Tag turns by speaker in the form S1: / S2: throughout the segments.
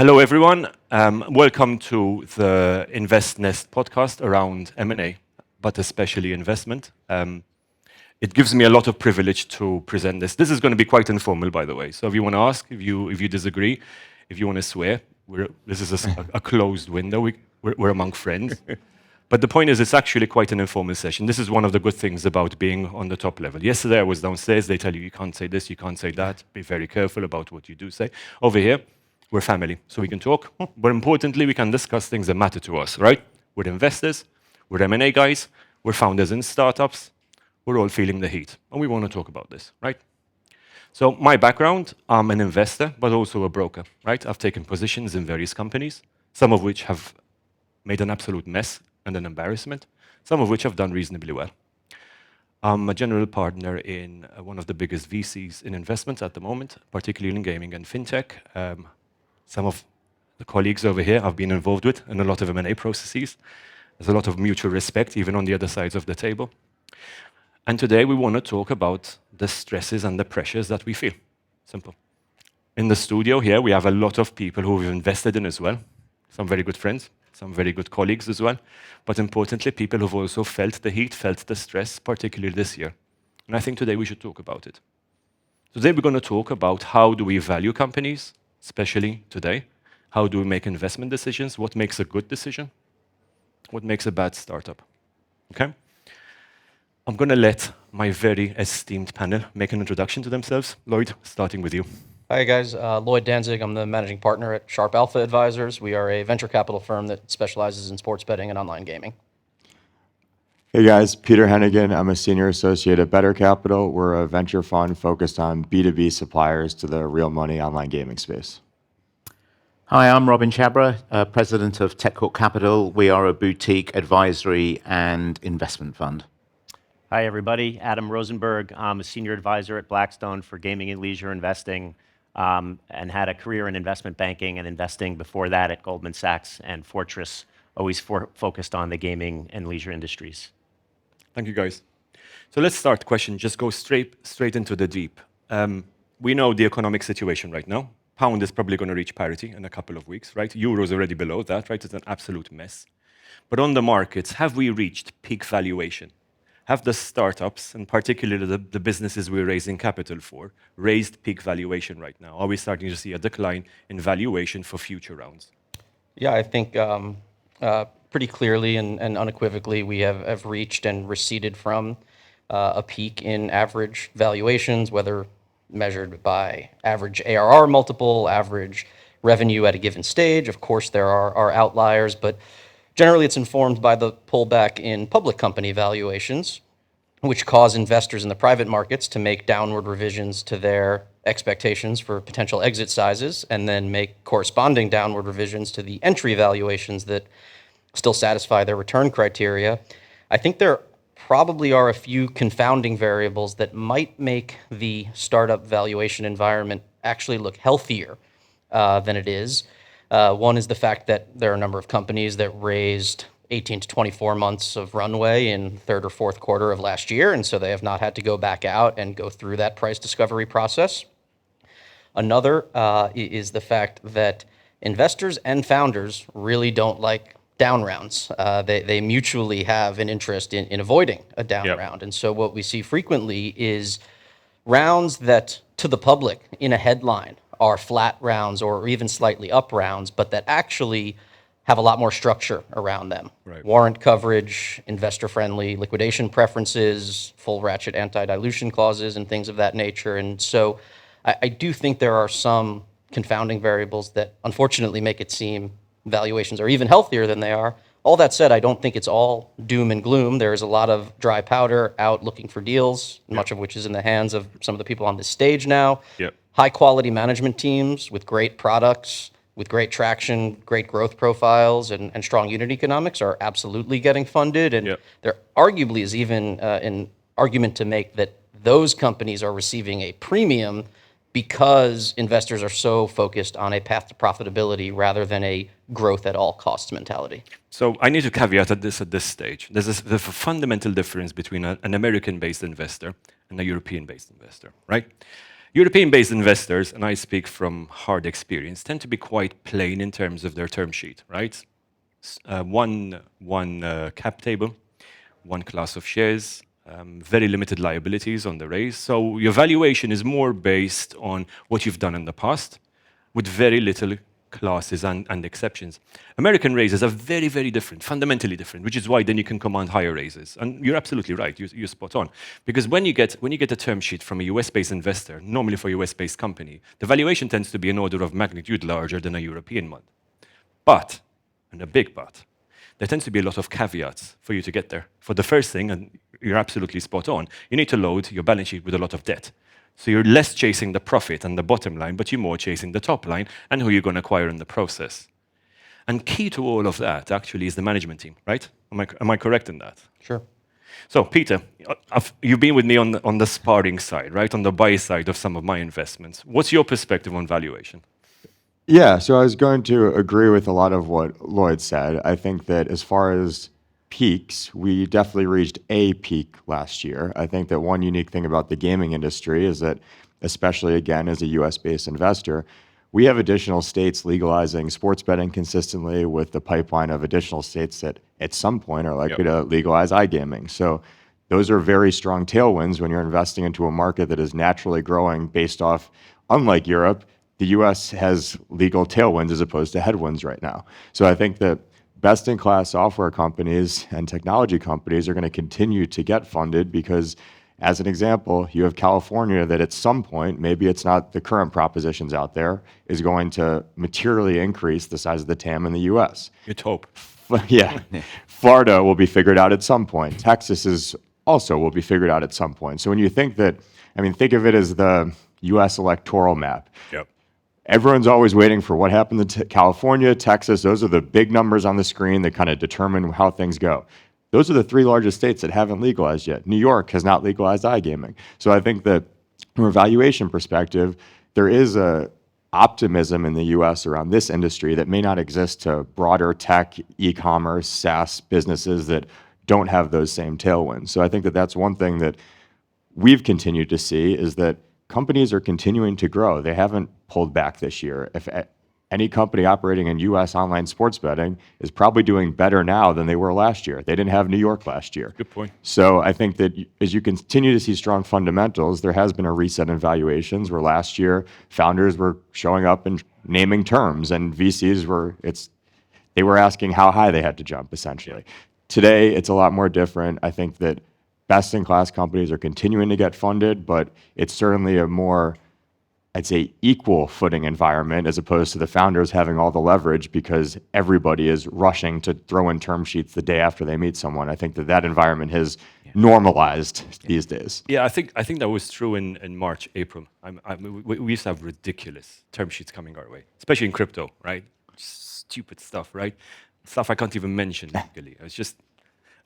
S1: Hello, everyone. Welcome to the investNEXT podcast around M&A, but especially investment. It gives me a lot of privilege to present this. This is going to be quite informal, by the way. So if you want to ask, if you disagree, if you want to swear, this is a closed window. We're among friends. But the point is, it's actually quite an informal session. This is one of the good things about being on the top level. Yesterday, I was downstairs. They tell you can't say this, you can't say that. Be very careful about what you do say. Over here, we're family, so we can talk. But importantly, we can discuss things that matter to us, right? We're investors, we're M&A guys, we're founders in startups. We're all feeling the heat, and we want to talk about this, right? So my background, I'm an investor, but also a broker, right? I've taken positions in various companies, some of which have made an absolute mess and an embarrassment, some of which have done reasonably well. I'm a general partner in one of the biggest VCs in investments at the moment, particularly in gaming and fintech. Some of the colleagues over here I've been involved with in a lot of M&A processes. There's a lot of mutual respect, even on the other sides of the table. And today we want to talk about the stresses and the pressures that we feel. Simple. In the studio here, we have a lot of people who we've invested in as well. Some very good friends, some very good colleagues as well. But importantly, people who've also felt the heat, felt the stress, particularly this year. And I think today we should talk about it. Today we're going to talk about how do we value companies, especially today. How do we make investment decisions? What makes a good decision? What makes a bad startup? Okay? I'm going to let my very esteemed panel make an introduction to themselves. Lloyd, starting with you.
S2: Hi guys, Lloyd Danzig. I'm the managing partner at Sharp Alpha Advisors. We are a venture capital firm that specializes in sports betting and online gaming.
S3: Hey guys, Peter Heneghan. I'm a senior associate at Bettor Capital. We're a venture fund focused on B2B suppliers to the real money online gaming space.
S4: Hi, I'm Chhabra, president of Tekkorp Capital. We are a boutique advisory and investment fund.
S5: Hi, everybody. Adam Rosenberg. I'm a senior advisor at Blackstone for gaming and leisure investing, and had a career in investment banking and investing before that at Goldman Sachs and Fortress, always focused on the gaming and leisure industries.
S1: Thank you, guys. So let's start the question. Just go straight into the deep. We know the economic situation right now. Pound is probably going to reach parity in a couple of weeks, right? Euro's already below that, right? It's an absolute mess. But on the markets, have we reached peak valuation? Have the startups, and particularly the businesses we're raising capital for, raised peak valuation right now? Are we starting to see a decline in valuation for future rounds?
S2: Yeah, I think pretty clearly and unequivocally we have reached and receded from a peak in average valuations, whether measured by average ARR multiple, average revenue at a given stage. Of course, there are outliers, but generally, it's informed by the pullback in public company valuations, which cause investors in the private markets to make downward revisions to their expectations for potential exit sizes, and then make corresponding downward revisions to the entry valuations that still satisfy their return criteria. I think there probably are a few confounding variables that might make the startup valuation environment actually look healthier than it is. One is the fact that there are a number of companies that raised 18 to 24 months of runway in third or fourth quarter of last year, and so they have not had to go back out and go through that price discovery process. Another is the fact that investors and founders really don't like down rounds. They mutually have an interest in avoiding a down round. And so what we see frequently is rounds that to the public in a headline are flat rounds or even slightly up rounds, but that actually have a lot more structure around them.
S1: Right.
S2: Warrant coverage, investor-friendly liquidation preferences, full ratchet anti-dilution clauses, and things of that nature. And so I do think there are some confounding variables that unfortunately make it seem valuations are even healthier than they are. All that said, I don't think it's all doom and gloom. There is a lot of dry powder out looking for deals, much of which is in the hands of some of the people on this stage now.
S1: Yep.
S2: High-quality management teams with great products, with great traction, great growth profiles, and strong unit economics are absolutely getting funded. And there arguably is even an argument to make that those companies are receiving a premium because investors are so focused on a path to profitability rather than a growth at all costs mentality.
S1: So I need to caveat at this stage. There's a fundamental difference between an American-based investor and a European-based investor, right? European-based investors, and I speak from hard experience, tend to be quite plain in terms of their term sheet, right? One cap table, one class of shares, very limited liabilities on the raise. So your valuation is more based on what you've done in the past, with very little classes and exceptions. American raises are very, very different, fundamentally different, which is why then you can command higher raises. And you're absolutely right, you're spot on. Because when you get a term sheet from a US-based investor, normally for a US-based company, the valuation tends to be an order of magnitude larger than a European one. But, and a big but, there tends to be a lot of caveats for you to get there. For the first thing, and you're absolutely spot on, you need to load your balance sheet with a lot of debt. So you're less chasing the profit and the bottom line, but you're more chasing the top line and who you're going to acquire in the process. And key to all of that actually is the management team, right? Am I correct in that?
S2: Sure.
S1: So Peter, you've been with me on the sparring side, right? On the buy side of some of my investments. What's your perspective on valuation?
S3: Yeah, so I was going to agree with a lot of what Lloyd said. I think that as far as peaks, we definitely reached a peak last year. I think that one unique thing about the gaming industry is that, especially again as a US-based investor, we have additional states legalizing sports betting consistently with the pipeline of additional states that at some point are likely to legalize iGaming. So those are very strong tailwinds when you're investing into a market that is naturally growing based off, unlike Europe, the US has legal tailwinds as opposed to headwinds right now. So I think that best-in-class software companies and technology companies are going to continue to get funded because, as an example, you have California that at some point, maybe it's not the current propositions out there, is going to materially increase the size of the TAM in the US.
S1: You'd hope.
S3: Yeah. Florida will be figured out at some point. Texas is also will be figured out at some point. So when you think that, I mean, think of it as the US electoral map.
S1: Yep.
S3: Everyone's always waiting for what happened to California, Texas. Those are the big numbers on the screen that kind of determine how things go. Those are the three largest states that haven't legalized yet. New York has not legalized iGaming. So I think that from a valuation perspective, there is a optimism in the US around this industry that may not exist to broader tech, e-commerce, SaaS businesses that don't have those same tailwinds. So I think that that's one thing that we've continued to see is that companies are continuing to grow. They haven't pulled back this year. If any company operating in US online sports betting is probably doing better now than they were last year. They didn't have New York last year.
S1: Good point.
S3: So I think that as you continue to see strong fundamentals, there has been a reset in valuations where last year founders were showing up and naming terms and VCs they were asking how high they had to jump essentially. Today, it's a lot more different. I think that best-in-class companies are continuing to get funded, but it's certainly a more, I'd say, equal footing environment as opposed to the founders having all the leverage because everybody is rushing to throw in term sheets the day after they meet someone. I think that environment has normalized these days.
S1: Yeah, I think that was true in March, April. We used to have ridiculous term sheets coming our way, especially in crypto, right? Stupid stuff, right? Stuff I can't even mention legally. It's just,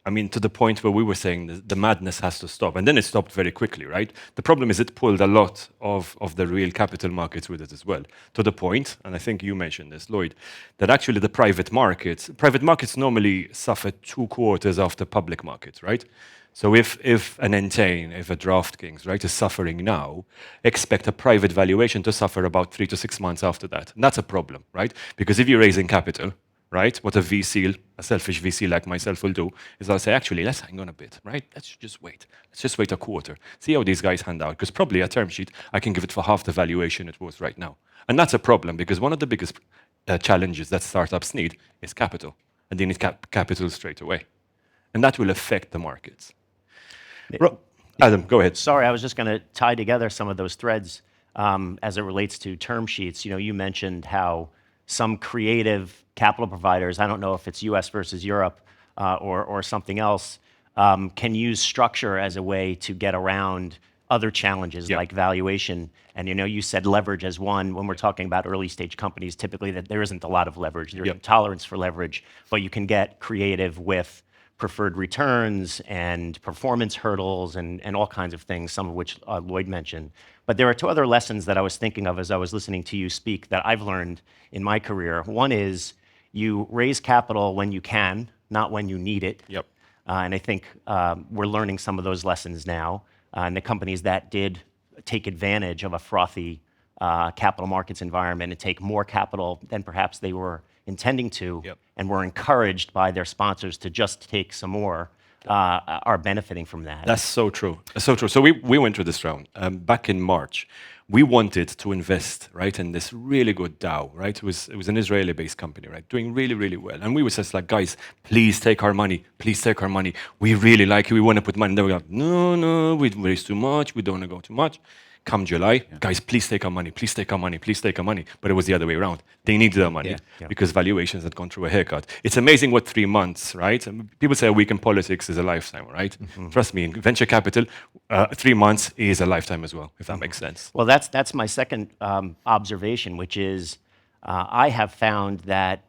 S1: I mean, to the point where we were saying the madness has to stop. And then it stopped very quickly, right? The problem is it pulled a lot of the real capital markets with it as well. To the point, and I think you mentioned this, Lloyd, that actually the private markets normally suffer 2 quarters after public markets, right? So if an Entain, if a DraftKings, right, is suffering now, expect a private valuation to suffer about 3 to 6 months after that. And that's a problem, right? Because if you're raising capital, right? What a selfish VC like myself will do is I'll say, actually, let's hang on a bit, right? Let's just wait. Let's just wait a quarter. See how these guys hand out. Because probably a term sheet, I can give it for half the valuation it was right now. And that's a problem because one of the biggest challenges that startups need is capital. And they need capital straight away. And that will affect the markets. Adam, go ahead.
S5: Sorry, I was just going to tie together some of those threads as it relates to term sheets. You know, you mentioned how some creative capital providers, I don't know if it's US versus Europe or something else, can use structure as a way to get around other challenges like valuation. And you know, you said leverage as one. When we're talking about early stage companies, typically that there isn't a lot of leverage. There's tolerance for leverage, but you can get creative with preferred returns and performance hurdles and all kinds of things, some of which Lloyd mentioned. But there are 2 other lessons that I was thinking of as I was listening to you speak that I've learned in my career. One is you raise capital when you can, not when you need it. And I think we're learning some of those lessons now. And the companies that did take advantage of a frothy capital markets environment and take more capital than perhaps they were intending to,
S1: Yep.
S5: and were encouraged by their sponsors to just take some more, are benefiting from that.
S1: That's so true. So true. So we went through this round back in March. We wanted to invest, right, in this really good DAO, right? It was an Israeli-based company, right, doing really, really well. And we were just like, guys, please take our money. Please take our money. We really like it. We want to put money. And they were like, no, we waste too much. We don't want to go too much. Come July, guys, please take our money. Please take our money. Please take our money. But it was the other way around. They needed our money because valuations had gone through a haircut. It's amazing what 3 months, right? And people say a week in politics is a lifetime, right? Trust me, in venture capital, 3 months is a lifetime as well, if that makes sense.
S5: Well, that's my second observation, which is I have found that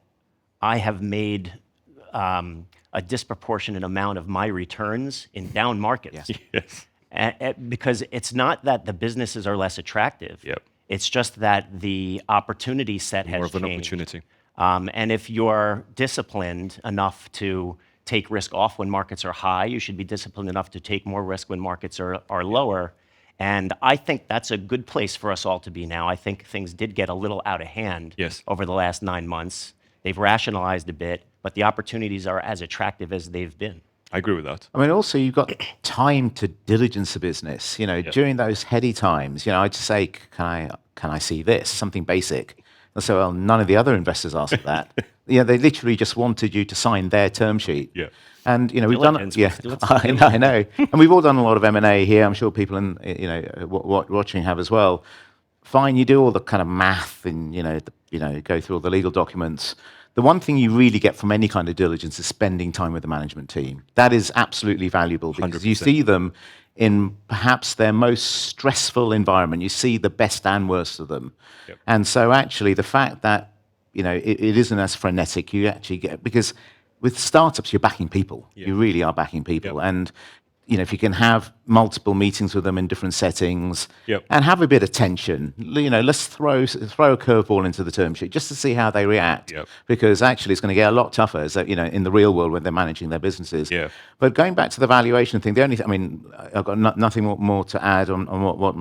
S5: I have made a disproportionate amount of my returns in down markets.
S1: Yes.
S5: Because it's not that the businesses are less attractive.
S1: Yep.
S5: It's just that the opportunity set has
S1: More of an
S5: changed.
S1: opportunity.
S5: And if you're disciplined enough to take risk off when markets are high, you should be disciplined enough to take more risk when markets are lower. And I think that's a good place for us all to be now. I think things did get a little out of hand over the last 9 months. They've rationalized a bit, but the opportunities are as attractive as they've been.
S1: I agree with that.
S4: I mean, also you've got time to diligence a business. You know, during those heady times, you know, I'd say, can I see this? Something basic. And so, well, none of the other investors asked for that. You know, they literally just wanted you to sign their term sheet.
S1: Yeah.
S4: And you know, we've done
S5: Diligence,
S4: it. Yeah, I know. And we've all done a lot of M&A here. I'm sure people in watching have as well. Fine, you do all the kind of math and go through all the legal documents. The one thing you really get from any kind of diligence is spending time with the management team. That is absolutely valuable because
S1: 100%.
S4: you see them in perhaps their most stressful environment. You see the best and worst of them.
S1: Yep.
S4: And so actually the fact that, you know, it isn't as frenetic, you actually get, because with startups, you're backing people. You really are backing people.
S1: Yep.
S4: And, you know, if you can have multiple meetings with them in different settings
S1: Yep.
S4: and have a bit of tension, you know, let's throw a curveball into the term sheet just to see how they react.
S1: Yep.
S4: Because actually it's going to get a lot tougher, as, you know, in the real world when they're managing their businesses.
S1: Yeah.
S4: But going back to the valuation thing, I mean, I've got nothing more to add on what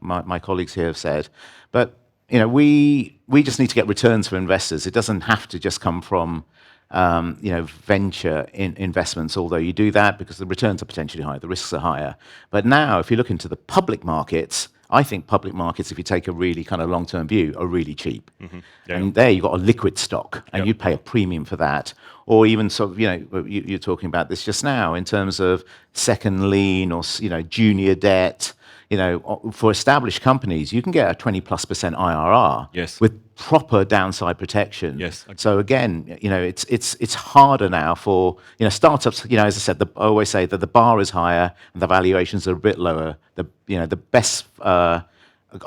S4: my colleagues here have said. But, you know, we just need to get returns for investors. It doesn't have to just come from venture investments, although you do that because the returns are potentially higher, the risks are higher. But now, if you look into the public markets, I think public markets, if you take a really kind of long-term view, are really cheap.
S1: Yeah.
S4: And there you've got a liquid stock, and
S1: Yep.
S4: you'd pay a premium for that. Or even sort of, you know, you're talking about this just now in terms of second lien or, you know, junior debt. You know, for established companies, you can get a 20+% IRR
S1: Yes.
S4: with proper downside protection.
S1: Yes.
S4: So again, you know, it's harder now for, you know, startups. You know, as I said, I always say that the bar is higher and the valuations are a bit lower. The best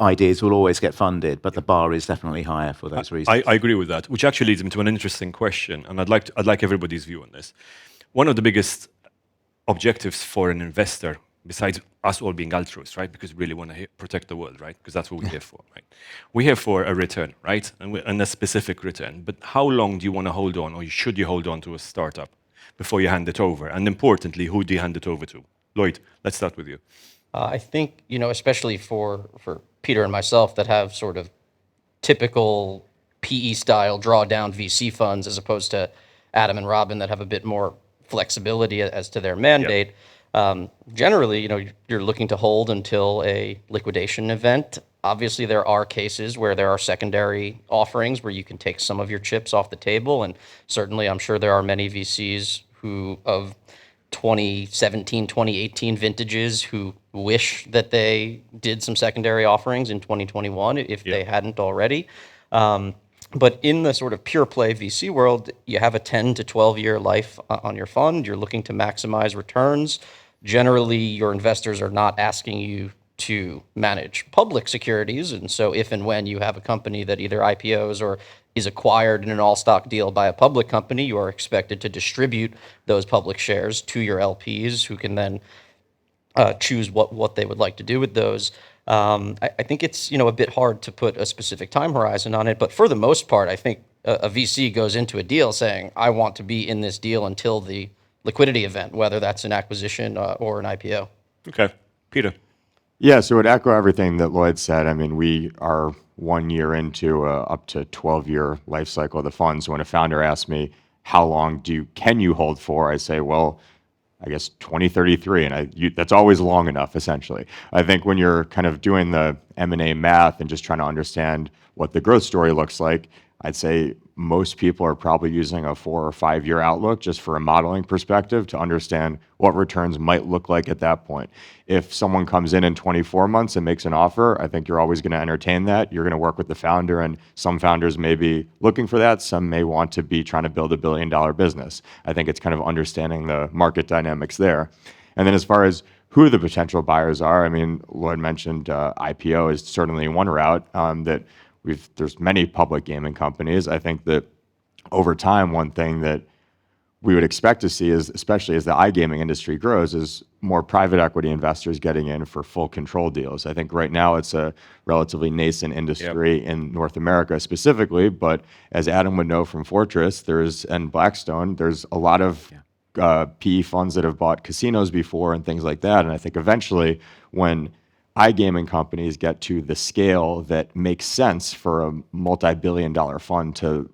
S4: ideas will always get funded, but the bar is definitely higher for those reasons.
S1: I agree with that, which actually leads me to an interesting question, and I'd like everybody's view on this. One of the biggest objectives for an investor, besides us all being altruists, right? Because we really want to protect the world, right? Because that's what we're here for, right? We're here for a return, right? And a specific return. But how long do you want to hold on, or should you hold on to a startup before you hand it over? And importantly, who do you hand it over to? Lloyd, let's start with you.
S2: I think, you know, especially for Peter and myself that have sort of typical PE-style drawdown VC funds as opposed to Adam and Robin that have a bit more flexibility as to their mandate. Generally, you know, you're looking to hold until a liquidation event. Obviously, there are cases where there are secondary offerings where you can take some of your chips off the table. And certainly, I'm sure there are many VCs who of 2017, 2018 vintages who wish that they did some secondary offerings in 2021 if they hadn't already. But in the sort of pure play VC world, you have a 10 to 12 year life on your fund. You're looking to maximize returns. Generally, your investors are not asking you to manage public securities. And so if and when you have a company that either IPOs or is acquired in an all-stock deal by a public company, you are expected to distribute those public shares to your LPs who can then choose what they would like to do with those. I think it's, you know, a bit hard to put a specific time horizon on it, but for the most part, I think a VC goes into a deal saying, I want to be in this deal until the liquidity event, whether that's an acquisition or an IPO.
S1: Okay, Peter.
S3: Yeah, so it echo everything that Lloyd said. I mean, we are 1 year into a up to 12-year life cycle of the fund. So when a founder asks me, how long can you hold for? I say, well, I guess 2033, and that's always long enough, essentially. I think when you're kind of doing the M&A math and just trying to understand what the growth story looks like, I'd say most people are probably using a 4 or 5 year outlook just for a modeling perspective to understand what returns might look like at that point. If someone comes in 24 months and makes an offer, I think you're always going to entertain that. You're going to work with the founder, and some founders may be looking for that. Some may want to be trying to build a billion-dollar business. I think it's kind of understanding the market dynamics there. And then as far as who the potential buyers are, I mean, Lloyd mentioned IPO is certainly one route that there's many public gaming companies. I think that over time, one thing that we would expect to see is, especially as the iGaming industry grows, is more private equity investors getting in for full control deals. I think right now it's a relatively nascent industry in North America specifically, but as Adam would know from Fortress, and Blackstone, there's a lot of PE funds that have bought casinos before and things like that. And I think eventually when iGaming companies get to the scale that makes sense for a multi-billion-dollar fund to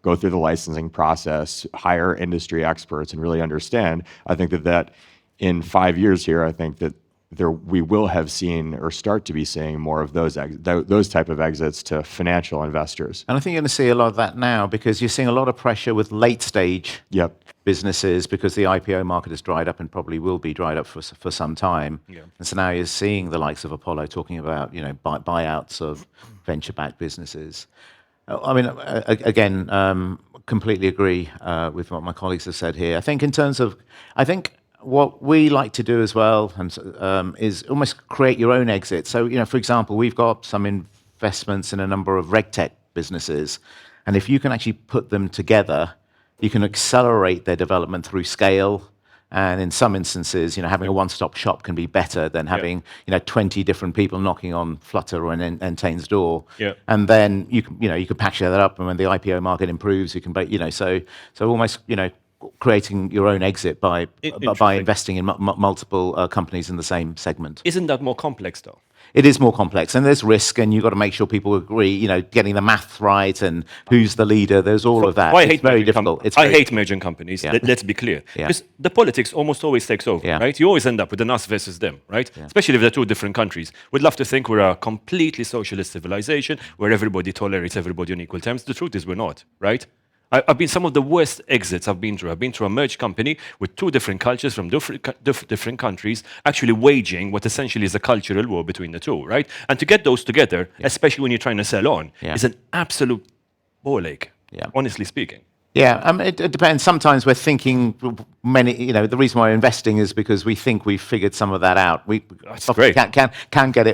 S3: go through the licensing process, hire industry experts, and really understand, I think that in 5 years here, I think that we will have seen or start to be seeing more of those type of exits to financial investors.
S4: And I think you're going to see a lot of that now because you're seeing a lot of pressure with late stage businesses because the IPO market has dried up and probably will be dried up for some time. And so now you're seeing the likes of Apollo talking about buyouts of venture-backed businesses. I mean, again, completely agree with what my colleagues have said here. I think what we like to do as well is almost create your own exit. So, for example, we've got some investments in a number of regtech businesses, and if you can actually put them together, you can accelerate their development through scale. And in some instances, having a one-stop shop can be better than having 20 different people knocking on Flutter or Entain's door. And then you can package that up, and when the IPO market improves, you can, so almost creating your own exit by investing in multiple companies in the same segment.
S1: Isn't that more complex, though?
S4: It is more complex, and there's risk, and you've got to make sure people agree, getting the math right and who's the leader. There's all of that. It's very difficult.
S1: I hate merging companies. Let's be clear. Because the politics almost always takes over, right? You always end up with an us versus them, right? Especially if they're two different countries. We'd love to think we're a completely socialist civilization where everybody tolerates everybody on equal terms. The truth is we're not, right? I've been some of the worst exits I've been through. I've been through a merged company with two different cultures from different countries, actually waging what essentially is a cultural war between the two, right? And to get those together, especially when you're trying to sell on, is an absolute ball ache, honestly speaking.
S4: Yeah, it depends. Sometimes we're thinking the reason why we're investing is because we think we've figured some of that out. We can get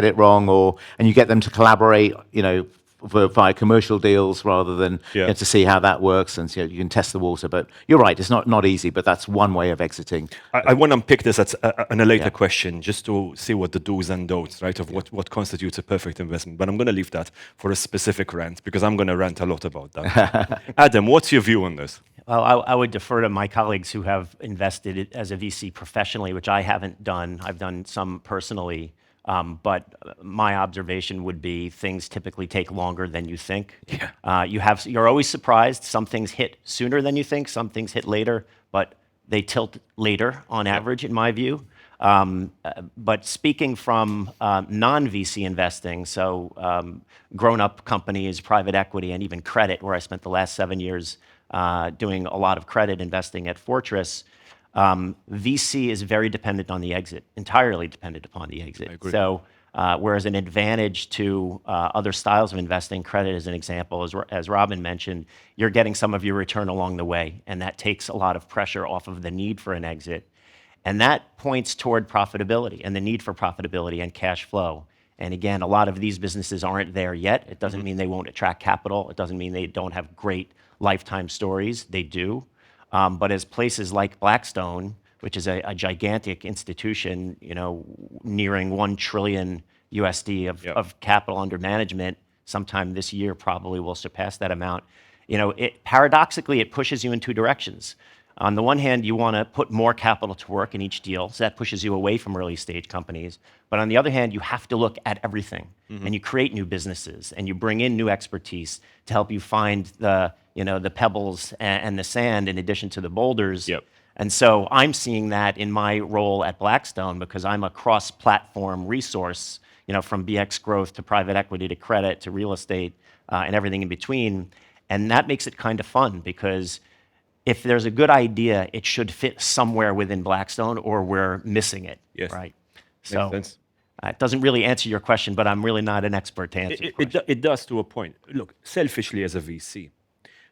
S4: it wrong, and you get them to collaborate, via commercial deals rather than to see how that works, and you can test the water. But you're right, it's not easy, but that's one way of exiting.
S1: I want to unpick this in a later question, just to see what the do's and don'ts, right, of what constitutes a perfect investment. But I'm going to leave that for a specific rant, because I'm going to rant a lot about that. Adam, what's your view on this?
S5: Well, I would defer to my colleagues who have invested as a VC professionally, which I haven't done. I've done some personally. But my observation would be things typically take longer than you think. You're always surprised. Some things hit sooner than you think. Some things hit later, but they tilt later on average, in my view. But speaking from non-VC investing, so grown-up companies, private equity, and even credit, where I spent the last 7 years doing a lot of credit investing at Fortress, VC is very dependent on the exit, entirely dependent upon the exit. So whereas an advantage to other styles of investing, credit as an example, as Robin mentioned, you're getting some of your return along the way, and that takes a lot of pressure off of the need for an exit. And that points toward profitability and the need for profitability and cash flow. And again, a lot of these businesses aren't there yet. It doesn't mean they won't attract capital. It doesn't mean they don't have great lifetime stories. They do. But as places like Blackstone, which is a gigantic institution, nearing $1 trillion USD of capital under management, sometime this year probably will surpass that amount. Paradoxically, it pushes you in two directions. On the one hand, you want to put more capital to work in each deal, so that pushes you away from early stage companies. But on the other hand, you have to look at everything, and you create new businesses, and you bring in new expertise to help you find the pebbles and the sand in addition to the boulders.
S1: Yep.
S5: And so I'm seeing that in my role at Blackstone because I'm a cross-platform resource, from BX growth to private equity to credit to real estate and everything in between. And that makes it kind of fun because if there's a good idea, it should fit somewhere within Blackstone or we're missing it.
S1: Yes.
S5: Right.
S1: Makes sense.
S5: It doesn't really answer your question, but I'm really not an expert to answer your question.
S1: It does to a point. Look, selfishly as a VC,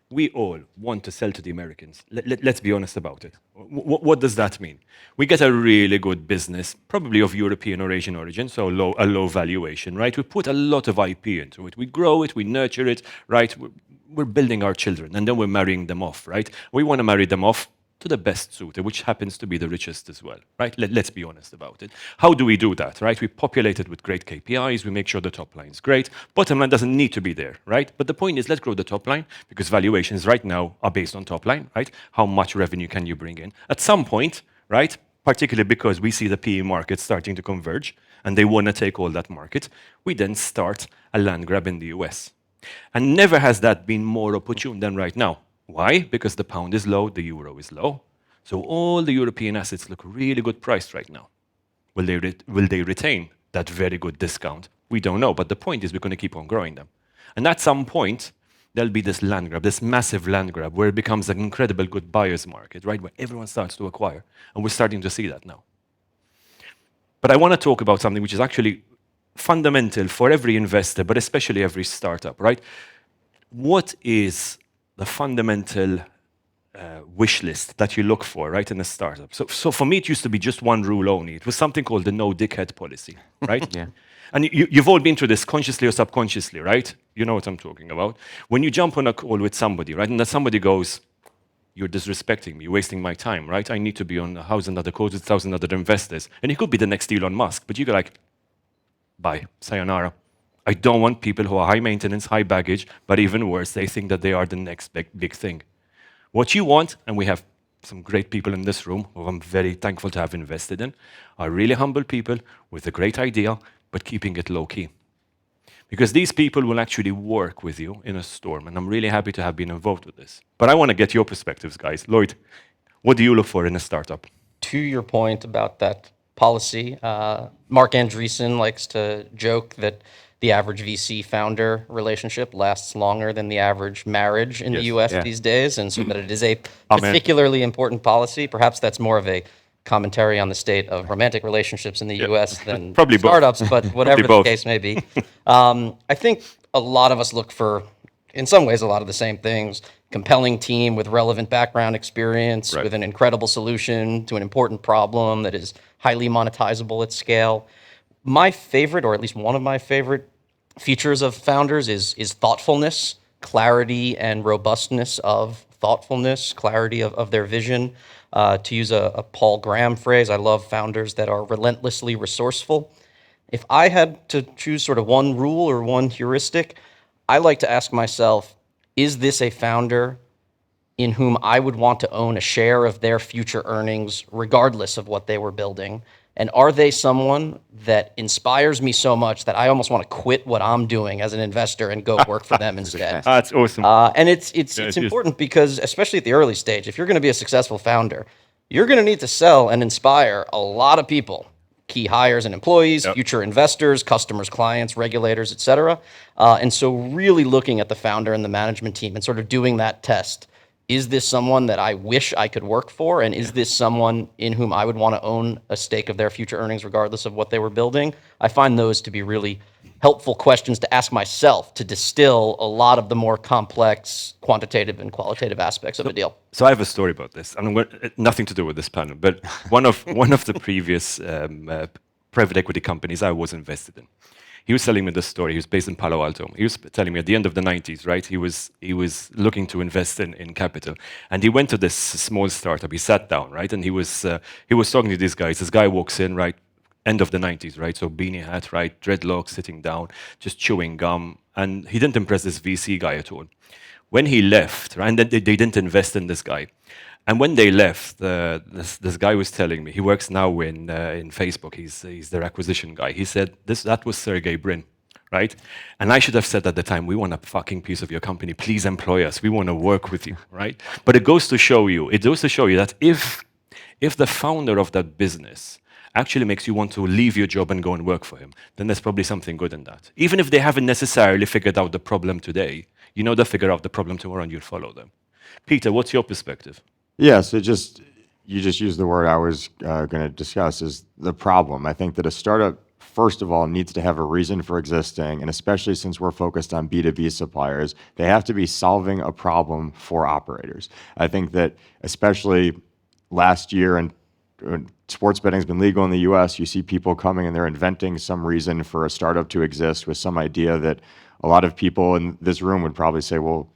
S1: we all want to sell to the Americans. Let's be honest about it. What does that mean? We get a really good business, probably of European or Asian origin, so a low valuation, right? We put a lot of IP into it. We grow it, we nurture it, right? We're building our children, and then we're marrying them off, right? We want to marry them off to the best suitor, which happens to be the richest as well, right? Let's be honest about it. How do we do that, right? We populate it with great KPIs, we make sure the top line is great. Bottom line doesn't need to be there, right? But the point is, let's grow the top line, because valuations right now are based on top line, right? How much revenue can you bring in? At some point, right, particularly because we see the PE market starting to converge, and they want to take all that market, we then start a land grab in the US. And never has that been more opportune than right now. Why? Because the pound is low, the euro is low. So all the European assets look really good priced right now. Will they retain that very good discount? We don't know, but the point is we're going to keep on growing them. And at some point, there'll be this land grab, this massive land grab, where it becomes an incredible good buyer's market, right? Where everyone starts to acquire. And we're starting to see that now. But I want to talk about something which is actually fundamental for every investor, but especially every startup, right? What is the fundamental wish list that you look for, right, in a startup? So for me, it used to be just one rule only. It was something called the no dickhead policy, right?
S4: Yeah.
S1: And you've all been through this consciously or subconsciously, right? You know what I'm talking about. When you jump on a call with somebody, right, and that somebody goes, you're disrespecting me, you're wasting my time, right? I need to be on 1,000 other calls with 1,000 other investors. And he could be the next Elon Musk, but you go like, bye, sayonara. I don't want people who are high maintenance, high baggage, but even worse, they think that they are the next big thing. What you want, and we have some great people in this room who I'm very thankful to have invested in, are really humble people with a great idea, but keeping it low key. Because these people will actually work with you in a storm, and I'm really happy to have been involved with this. But I want to get your perspectives, guys. Lloyd, what do you look for in a startup?
S2: To your point about that policy, Mark Andreessen likes to joke that the average VC founder relationship lasts longer than the average marriage in the US these days, and so that it is a particularly important policy. Perhaps that's more of a commentary on the state of romantic relationships in the US than
S1: Probably both.
S2: startups, but whatever the
S1: both.
S2: case may be. I think a lot of us look for, in some ways, a lot of the same things. Compelling team with relevant background experience,
S1: Right.
S2: with an incredible solution to an important problem that is highly monetizable at scale. My favorite, or at least one of my favorite features of founders is thoughtfulness, clarity and robustness of thoughtfulness, clarity of their vision. To use a Paul Graham phrase, I love founders that are relentlessly resourceful. If I had to choose sort of one rule or one heuristic, I like to ask myself, is this a founder in whom I would want to own a share of their future earnings regardless of what they were building? And are they someone that inspires me so much that I almost want to quit what I'm doing as an investor and go work for them instead?
S1: That's awesome.
S2: And it's
S1: it is.
S2: important because, especially at the early stage, if you're going to be a successful founder, you're going to need to sell and inspire a lot of people, key hires and employees, future investors, customers, clients, regulators, et cetera. And so really looking at the founder and the management team and sort of doing that test. Is this someone that I wish I could work for? And is this someone in whom I would want to own a stake of their future earnings regardless of what they were building? I find those to be really helpful questions to ask myself to distill a lot of the more complex quantitative and qualitative aspects of a deal.
S1: So I have a story about this, and nothing to do with this panel, but one of the previous private equity companies I was invested in. He was telling me this story. He was based in Palo Alto. He was telling me at the end of the 90s, right? He was looking to invest in capital, and he went to this small startup. He sat down, right, and he was talking to these guys. This guy walks in, right, end of the 90s, right? So beanie hat, right, dreadlocks, sitting down, just chewing gum, and he didn't impress this VC guy at all. When he left, right, and then they didn't invest in this guy. And when they left, this guy was telling me, he works now in Facebook, he's their acquisition guy. He said, that was Sergey Brin, right? And I should have said at the time, we want a fucking piece of your company, please employ us, we want to work with you, right? But it goes to show you that if the founder of that business actually makes you want to leave your job and go and work for him, then there's probably something good in that. Even if they haven't necessarily figured out the problem today, they'll figure out the problem tomorrow and you'll follow them. Peter, what's your perspective?
S3: Yeah, so you just used the word I was going to discuss is the problem. I think that a startup, first of all, needs to have a reason for existing, and especially since we're focused on B2B suppliers, they have to be solving a problem for operators. I think that especially last year, and sports betting has been legal in the US, you see people coming and they're inventing some reason for a startup to exist with some idea that a lot of people in this room would probably say, well,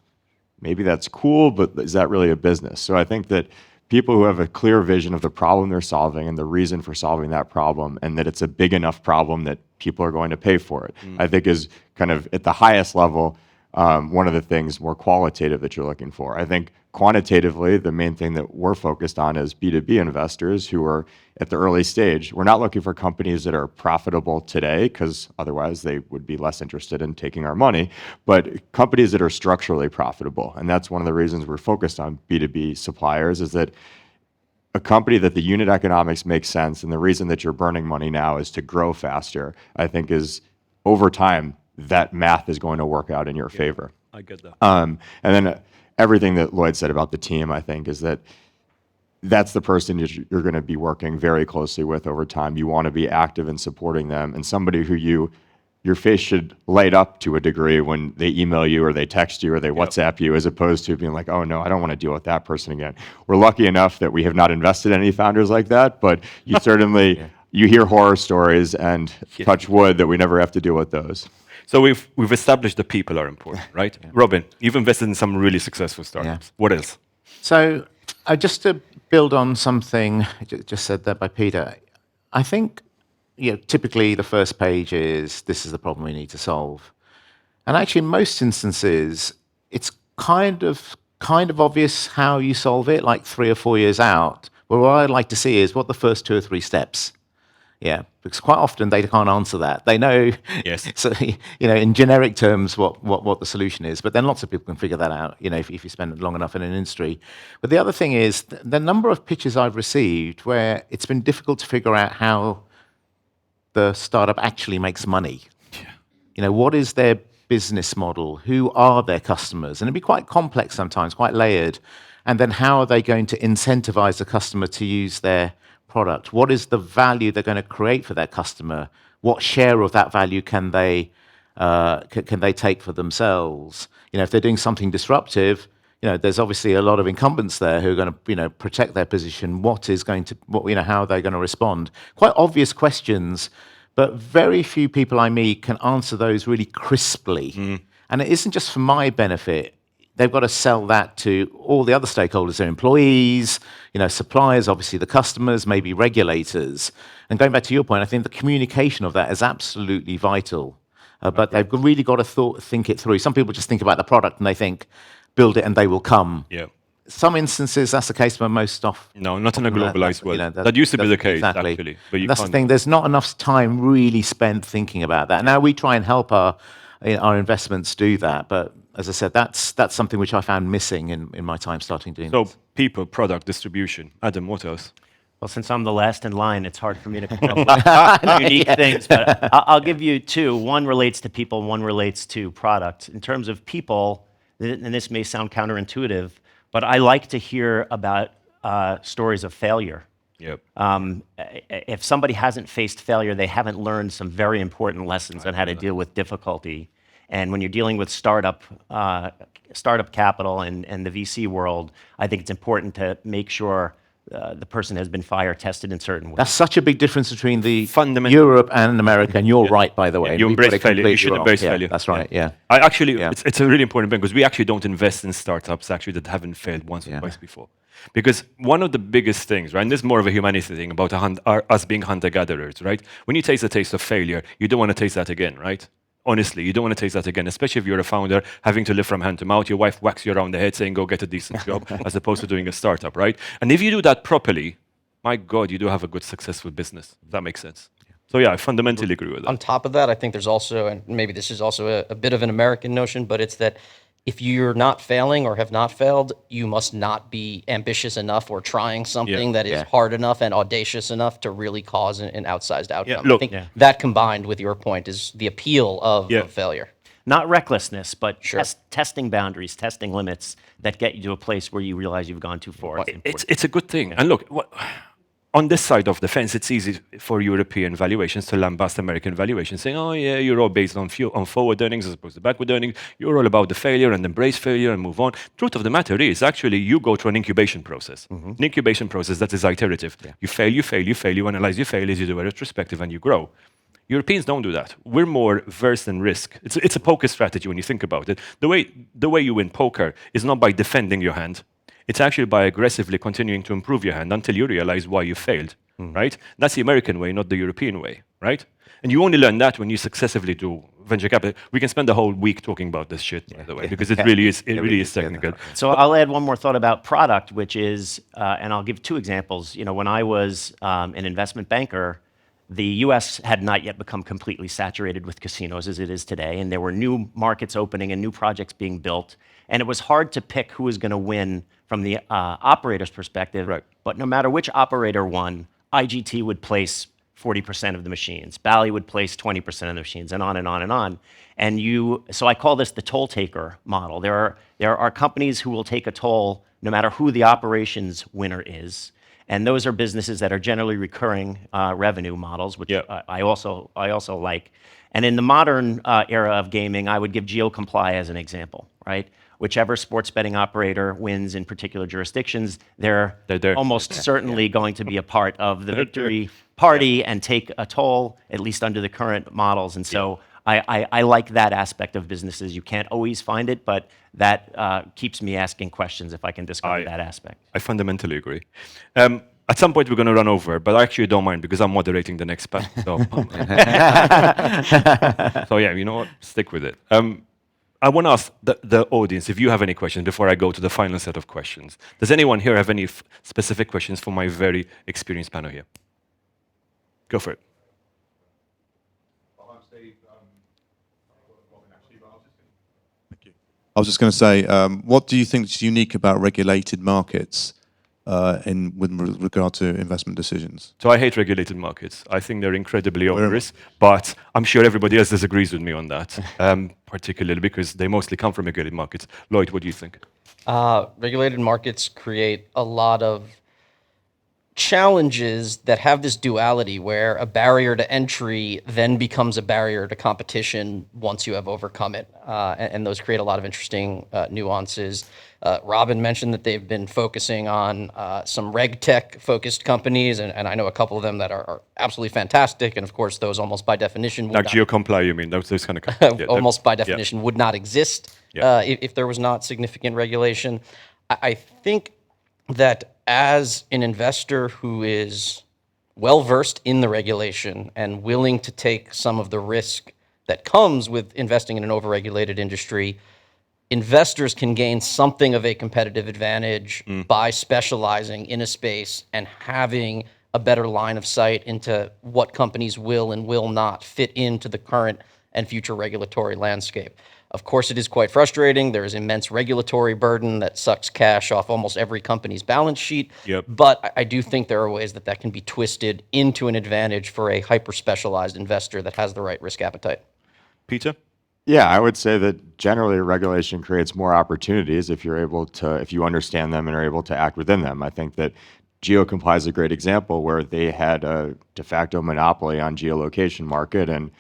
S3: maybe that's cool, but is that really a business? So I think that people who have a clear vision of the problem they're solving and the reason for solving that problem, and that it's a big enough problem that people are going to pay for it, I think is kind of at the highest level, one of the things more qualitative that you're looking for. I think quantitatively, the main thing that we're focused on is B2B investors who are at the early stage. We're not looking for companies that are profitable today, because otherwise they would be less interested in taking our money, but companies that are structurally profitable. And that's one of the reasons we're focused on B2B suppliers, is that a company that the unit economics makes sense, and the reason that you're burning money now is to grow faster, I think is over time, that math is going to work out in your favor.
S1: I get that.
S3: And then everything that Lloyd said about the team, I think, is that that's the person you're going to be working very closely with over time. You want to be active in supporting them, and somebody who your face should light up to a degree when they email you or they text you or they WhatsApp you, as opposed to being like, oh no, I don't want to deal with that person again. We're lucky enough that we have not invested in any founders like that, but you certainly, you hear horror stories, and touch wood that we never have to deal with those.
S1: So we've established the people are important, right? Robin, you've invested in some really successful startups. What else?
S4: So just to build on something just said there by Peter, I think typically the first page is, this is the problem we need to solve. And actually in most instances, it's kind of obvious how you solve it, like 3 or 4 years out. But what I'd like to see is what the first 2 or 3 steps. Yeah, because quite often they can't answer that. They know, so, in generic terms what the solution is, but then lots of people can figure that out, if you spend long enough in an industry. But the other thing is the number of pitches I've received where it's been difficult to figure out how the startup actually makes money. What is their business model? Who are their customers? And it'd be quite complex sometimes, quite layered. And then how are they going to incentivize the customer to use their product? What is the value they're going to create for their customer? What share of that value can they take for themselves? If they're doing something disruptive, there's obviously a lot of incumbents there who are going to protect their position. How are they going to respond? Quite obvious questions, but very few people I meet can answer those really crisply. And it isn't just for my benefit. They've got to sell that to all the other stakeholders, their employees, suppliers, obviously the customers, maybe regulators. And going back to your point, I think the communication of that is absolutely vital. But they've really got to think it through. Some people just think about the product and they think, build it and they will come. Some instances, that's the case, but most often.
S1: No, not in a globalized world. That used to be the case, actually. But
S4: that's the thing. There's not enough time really spent thinking about that. Now we try and help our investments do that, but as I said, that's something which I found missing in my time starting doing this.
S1: So people, product, distribution. Adam, what else?
S5: Well, since I'm the last in line, it's hard for me to come up with unique things, but I'll give you 2. One relates to people, one relates to product. In terms of people, and this may sound counterintuitive, but I like to hear about stories of failure. If somebody hasn't faced failure, they haven't learned some very important lessons on how to deal with difficulty. And when you're dealing with startup capital and the VC world, I think it's important to make sure the person has been fire tested in certain ways.
S4: That's such a big difference between Europe and America, and you're right, by the way.
S1: You embrace failure. You should embrace failure.
S4: That's right,
S1: It's a really important point, because we actually don't invest in startups that haven't failed once or twice before. Because one of the biggest things, right, and this is more of a humanity thing about us being hunter-gatherers, right? When you taste a taste of failure, you don't want to taste that again, right? Honestly, you don't want to taste that again, especially if you're a founder having to live from hand to mouth. Your wife whacks you around the head saying, go get a decent job, as opposed to doing a startup, right? And if you do that properly, my God, you do have a good, successful business. If that makes sense. So yeah, I fundamentally agree with
S2: On
S1: that.
S2: top of that, I think there's also, and maybe this is also a bit of an American notion, but it's that if you're not failing or have not failed, you must not be ambitious enough or trying something that is hard enough and audacious enough to really cause an outsized outcome.
S1: look-
S2: I think that combined with your point is the appeal of failure.
S5: Not recklessness, but
S2: Sure.
S5: testing boundaries, testing limits that get you to a place where you realize you've gone too far. It's important.
S1: It's a good thing. And look, on this side of the fence, it's easy for European valuations to lambast American valuations, saying, oh yeah, you're all based on forward earnings as opposed to backward earnings. You're all about the failure and embrace failure and move on. Truth of the matter is, actually, you go through an incubation process. An incubation process that is iterative. You fail, you fail, you fail, you analyze your failures, you do a retrospective, and you grow. Europeans don't do that. We're more versed in risk. It's a poker strategy when you think about it. The way you win poker is not by defending your hand. It's actually by aggressively continuing to improve your hand until you realize why you failed, right? That's the American way, not the European way, right? And you only learn that when you successively do venture capital. We can spend the whole week talking about this shit, by the way, because it really is technical.
S5: So I'll add one more thought about product, which is, and I'll give two examples. When I was an investment banker, the U.S. had not yet become completely saturated with casinos as it is today, and there were new markets opening and new projects being built, and it was hard to pick who was going to win from the operator's perspective.
S1: Right.
S5: But no matter which operator won, IGT would place 40% of the machines, Bally would place 20% of the machines, and on and on and on. So I call this the toll taker model. There are companies who will take a toll no matter who the operations winner is. And those are businesses that are generally recurring revenue models, which I also like. And in the modern era of gaming, I would give GeoComply as an example, right? Whichever sports betting operator wins in particular jurisdictions, they're almost certainly going to be a part of the victory party and take a toll, at least under the current models. And so I like that aspect of businesses. You can't always find it, but that keeps me asking questions if I can discover that aspect.
S1: I fundamentally agree. At some point, we're going to run over, but I actually don't mind because I'm moderating the next panel. So yeah, you know what? Stick with it. I want to ask the audience if you have any questions before I go to the final set of questions. Does anyone here have any specific questions for my very experienced panel here? Go for it.
S6: I was just going to say, what do you think is unique about regulated markets with regard to investment decisions?
S1: So I hate regulated markets. I think they're incredibly onerous, but I'm sure everybody else disagrees with me on that, particularly because they mostly come from regulated markets. Lloyd, what do you think?
S2: Regulated markets create a lot of challenges that have this duality where a barrier to entry then becomes a barrier to competition once you have overcome it. And those create a lot of interesting nuances. Robin mentioned that they've been focusing on some reg tech focused companies, and I know a couple of them that are absolutely fantastic. And of course, those almost by definition would
S1: Like GeoComply, you mean? Those kind of companies.
S2: almost by definition would not exist if there was not significant regulation. I think that as an investor who is well versed in the regulation and willing to take some of the risk that comes with investing in an overregulated industry, investors can gain something of a competitive advantage by specializing in a space and having a better line of sight into what companies will and will not fit into the current and future regulatory landscape. Of course, it is quite frustrating. There is immense regulatory burden that sucks cash off almost every company's balance sheet. But I do think there are ways that can be twisted into an advantage for a hyper-specialized investor that has the right risk appetite.
S1: Peter?
S3: Yeah, I would say that generally regulation creates more opportunities if you understand them and are able to act within them. I think that GeoComply is a great example where they had a de facto monopoly on geolocation market, and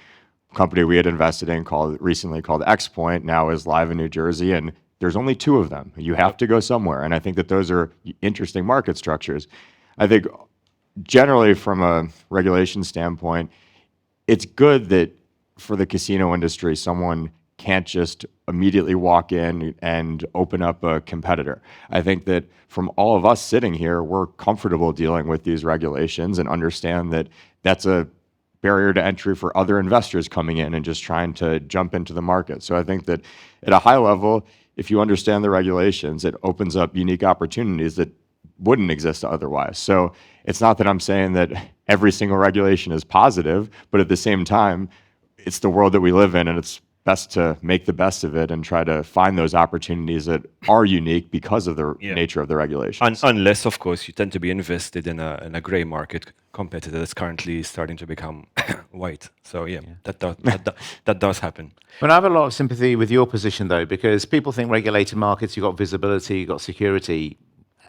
S3: company we had invested in recently called XPoint now is live in New Jersey, and there's only 2 of them. You have to go somewhere, and I think that those are interesting market structures. I think generally from a regulation standpoint, it's good that for the casino industry, someone can't just immediately walk in and open up a competitor. I think that from all of us sitting here, we're comfortable dealing with these regulations and understand that that's barrier to entry for other investors coming in and just trying to jump into the market. So I think that at a high level, if you understand the regulations, it opens up unique opportunities that wouldn't exist otherwise. So it's not that I'm saying that every single regulation is positive, but at the same time, it's the world that we live in, and it's best to make the best of it and try to find those opportunities that are unique because of the nature of the regulations.
S1: Unless, of course, you tend to be invested in a gray market competitor that's currently starting to become white. So that does happen.
S4: But I have a lot of sympathy with your position, though, because people think regulated markets, you've got visibility, you've got security.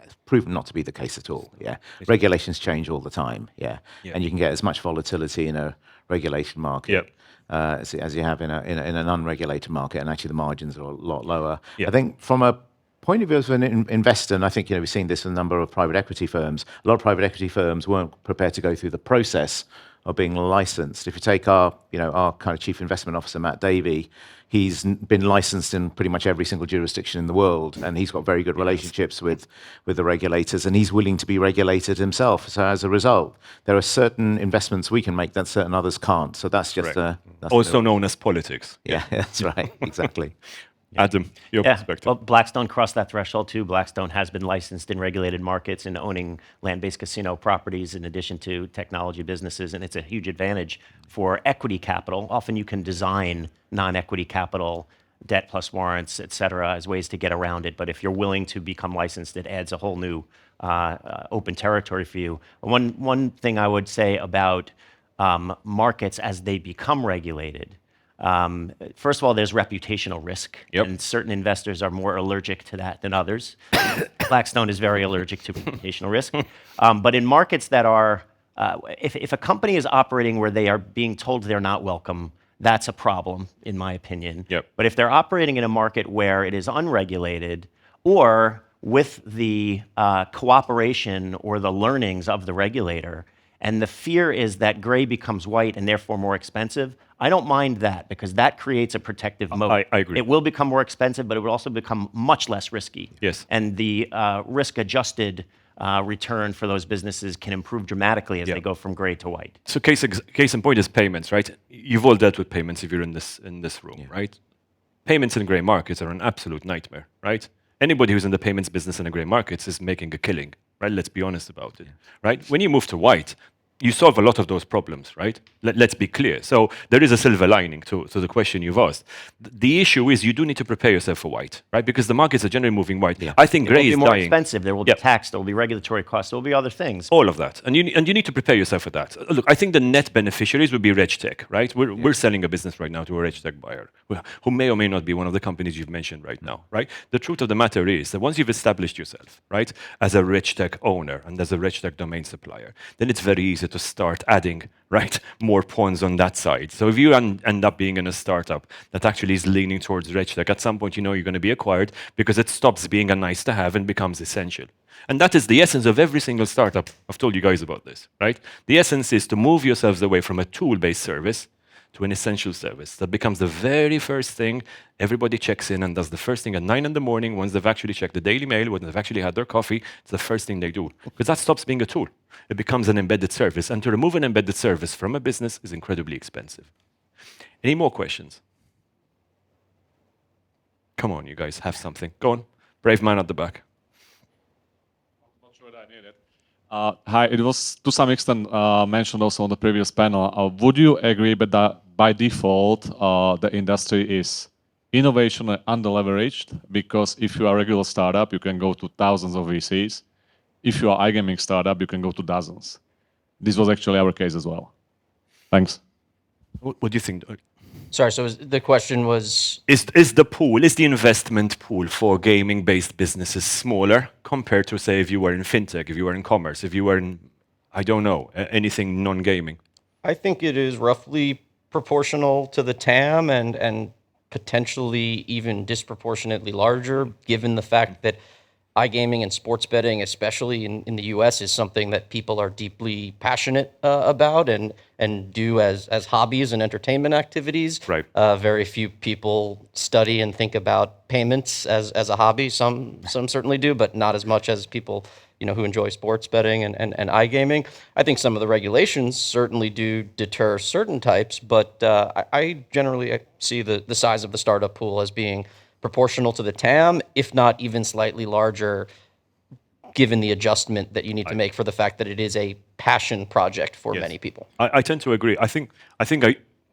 S4: It's proven not to be the case at all. Yeah, regulations change all the time. Yeah, and you can get as much volatility in a regulated market as you have in an unregulated market, and actually the margins are a lot lower. I think from a point of view as an investor, and I think we've seen this in a number of private equity firms. A lot of private equity firms weren't prepared to go through the process of being licensed. If you take our kind of chief investment officer, Matt Davey, he's been licensed in pretty much every single jurisdiction in the world, and he's got very good relationships with the regulators, and he's willing to be regulated himself. So as a result, there are certain investments we can make that certain others can't. So that's just
S1: that's also known as politics.
S4: Yeah, that's right, exactly.
S1: Adam, your perspective.
S5: Well, Blackstone crossed that threshold too. Blackstone has been licensed in regulated markets and owning land-based casino properties in addition to technology businesses, and it's a huge advantage for equity capital. Often you can design non-equity capital, debt plus warrants, et cetera, as ways to get around it. But if you're willing to become licensed, it adds a whole new open territory for you. One thing I would say about markets as they become regulated, first of all, there's reputational risk, and certain investors are more allergic to that than others. Blackstone is very allergic to reputational risk. But in markets that are, if a company is operating where they are being told they're not welcome, that's a problem, in my opinion. But if they're operating in a market where it is unregulated, or with the cooperation or the learnings of the regulator, and the fear is that gray becomes white and therefore more expensive, I don't mind that, because that creates a protective moat.
S1: I agree.
S5: It will become more expensive, but it will also become much less risky.
S1: Yes.
S5: And the risk-adjusted return for those businesses can improve dramatically as they go from gray to white.
S1: So case in point is payments, right? You've all dealt with payments if you're in this room, right? Payments in gray markets are an absolute nightmare, right? Anybody who's in the payments business in the gray markets is making a killing, right? Let's be honest about it, right? When you move to white, you solve a lot of those problems, right? Let's be clear. So there is a silver lining to the question you've asked. The issue is you do need to prepare yourself for white, right? Because the markets are generally moving white. I think gray is dying.
S5: It will be more expensive. There will be tax. There will be regulatory costs. There will be other things.
S1: All of that. And you need to prepare yourself for that. Look, I think the net beneficiaries would be RegTech, right? We're selling a business right now to a RegTech buyer who may or may not be one of the companies you've mentioned right now, right? The truth of the matter is that once you've established yourself, right, as a RegTech owner and as a RegTech domain supplier, then it's very easy to start adding, right, more pawns on that side. So if you end up being in a startup that actually is leaning towards RegTech, at some point you know you're going to be acquired because it stops being a nice to have and becomes essential. And that is the essence of every single startup. I've told you guys about this, right? The essence is to move yourselves away from a tool-based service to an essential service. That becomes the very first thing everybody checks in and does the first thing at 9 in the morning once they've actually checked the Daily Mail, when they've actually had their coffee. It's the first thing they do. Because that stops being a tool. It becomes an embedded service. And to remove an embedded service from a business is incredibly expensive. Any more questions? Come on, you guys, have something. Go on. Brave man at the back.
S7: Not sure that I need it. Hi, it was to some extent mentioned also on the previous panel. Would you agree that by default the industry is innovation and under-leveraged? Because if you are a regular startup, you can go to thousands of VCs. If you are iGaming startup, you can go to dozens. This was actually our case as well. Thanks.
S1: What do you think?
S2: Sorry, so the question was...
S1: Is the investment pool for gaming-based businesses smaller compared to, say, if you were in fintech, if you were in commerce, if you were in, I don't know, anything non-gaming?
S2: I think it is roughly proportional to the TAM and potentially even disproportionately larger, given the fact that iGaming and sports betting, especially in the U.S., is something that people are deeply passionate about and do as hobbies and entertainment activities.
S1: Right.
S2: Very few people study and think about payments as a hobby. Some certainly do, but not as much as people who enjoy sports betting and iGaming. I think some of the regulations certainly do deter certain types, but I generally see the size of the startup pool as being proportional to the TAM, if not even slightly larger, given the adjustment that you need to make for the fact that it is a passion project for many people.
S1: I tend to agree. I think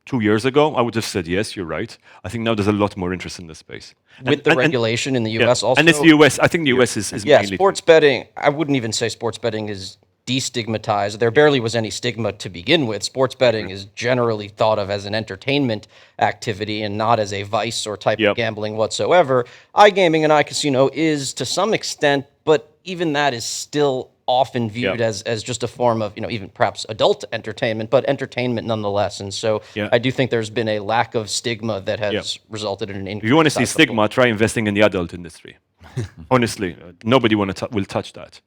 S1: 2 years ago I would have said yes, you're right. I think now there's a lot more interest in this space.
S2: With the regulation in the U.S. also.
S1: And it's the U.S. I think the U.S. is mainly
S2: sports betting. I wouldn't even say sports betting is destigmatized. There barely was any stigma to begin with. Sports betting is generally thought of as an entertainment activity and not as a vice or type of gambling whatsoever. iGaming and iCasino is to some extent, but even that is still often viewed as just a form of, even perhaps adult entertainment, but entertainment nonetheless. And so I do think there's been a lack of stigma that has resulted in an increase.
S1: If you want to see stigma, try investing in the adult industry. Honestly, nobody will touch that.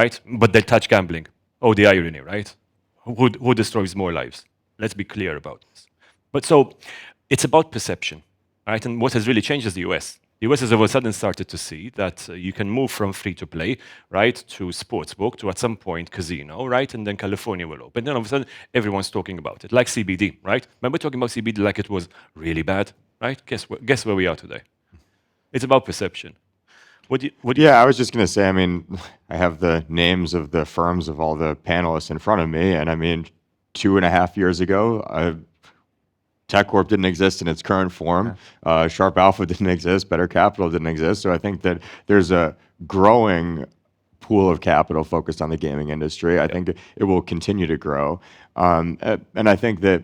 S1: Right? But they touch gambling. Oh, the irony, right? Who destroys more lives? Let's be clear about this. But so it's about perception, right? And what has really changed is the US. The US has all of a sudden started to see that you can move from free to play, right, to sportsbook, to at some point casino, right? And then California will open. Then all of a sudden, everyone's talking about it, like CBD, right? Remember talking about CBD like it was really bad, right? Guess where we are today? It's about perception.
S3: I was just going to say, I mean, I have the names of the firms of all the panelists in front of me, and I mean, 2.5 years ago, Tekkorp didn't exist in its current form. Sharp Alpha didn't exist. Bettor Capital didn't exist. So I think that there's a growing pool of capital focused on the gaming industry. I think it will continue to grow. And I think that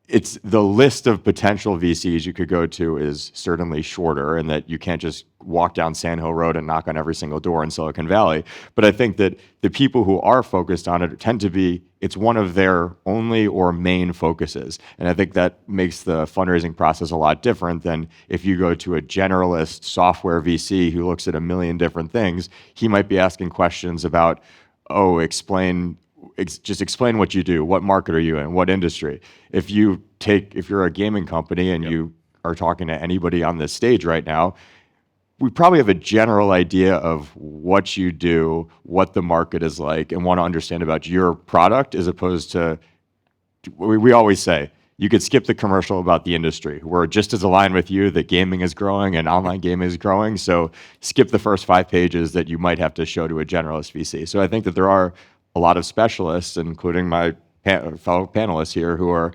S3: it's the list of potential VCs you could go to is certainly shorter, and that you can't just walk down Sand Hill Road and knock on every single door in Silicon Valley. But I think that the people who are focused on it tend to be, it's one of their only or main focuses. And I think that makes the fundraising process a lot different than if you go to a generalist software VC who looks at a million different things. He might be asking questions about, just explain what you do. What market are you in? What industry? If you're a gaming company and you are talking to anybody on this stage right now, we probably have a general idea of what you do, what the market is like, and want to understand about your product, as opposed to, we always say, you could skip the commercial about the industry. We're just as aligned with you that gaming is growing and online gaming is growing. So skip the first 5 pages that you might have to show to a generalist VC. So I think that there are a lot of specialists, including my fellow panelists here, who are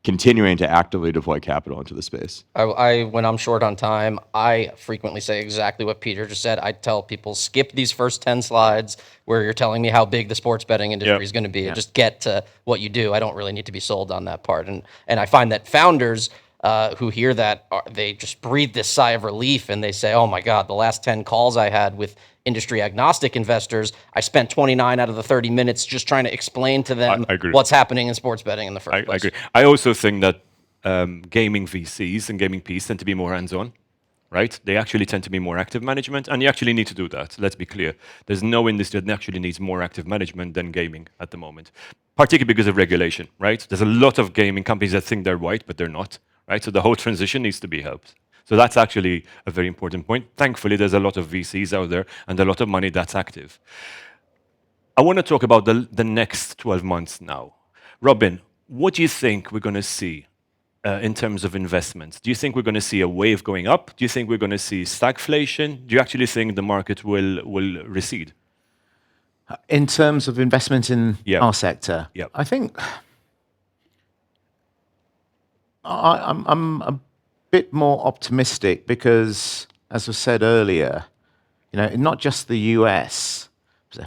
S3: continuing to actively deploy capital into the space.
S2: When I'm short on time, I frequently say exactly what Peter just said. I tell people, skip these first 10 slides where you're telling me how big the sports betting industry is going to be, and just get to what you do. I don't really need to be sold on that part. And I find that founders who hear that, they just breathe this sigh of relief, and they say, oh my God, the last 10 calls I had with industry agnostic investors, I spent 29 out of the 30 minutes just trying to explain to them what's happening in sports betting in the first place.
S1: I agree. I also think that gaming VCs and gaming Ps tend to be more hands-on, right? They actually tend to be more active management, and you actually need to do that. Let's be clear. There's no industry that actually needs more active management than gaming at the moment, particularly because of regulation, right? There's a lot of gaming companies that think they're white, but they're not, right? So the whole transition needs to be helped. So that's actually a very important point. Thankfully, there's a lot of VCs out there and a lot of money that's active. I want to talk about the next 12 months now. Robin, what do you think we're going to see in terms of investments? Do you think we're going to see a wave going up? Do you think we're going to see stagflation? Do you actually think the market will recede?
S4: In terms of investment in our sector, I think I'm a bit more optimistic because, as was said earlier, not just the US,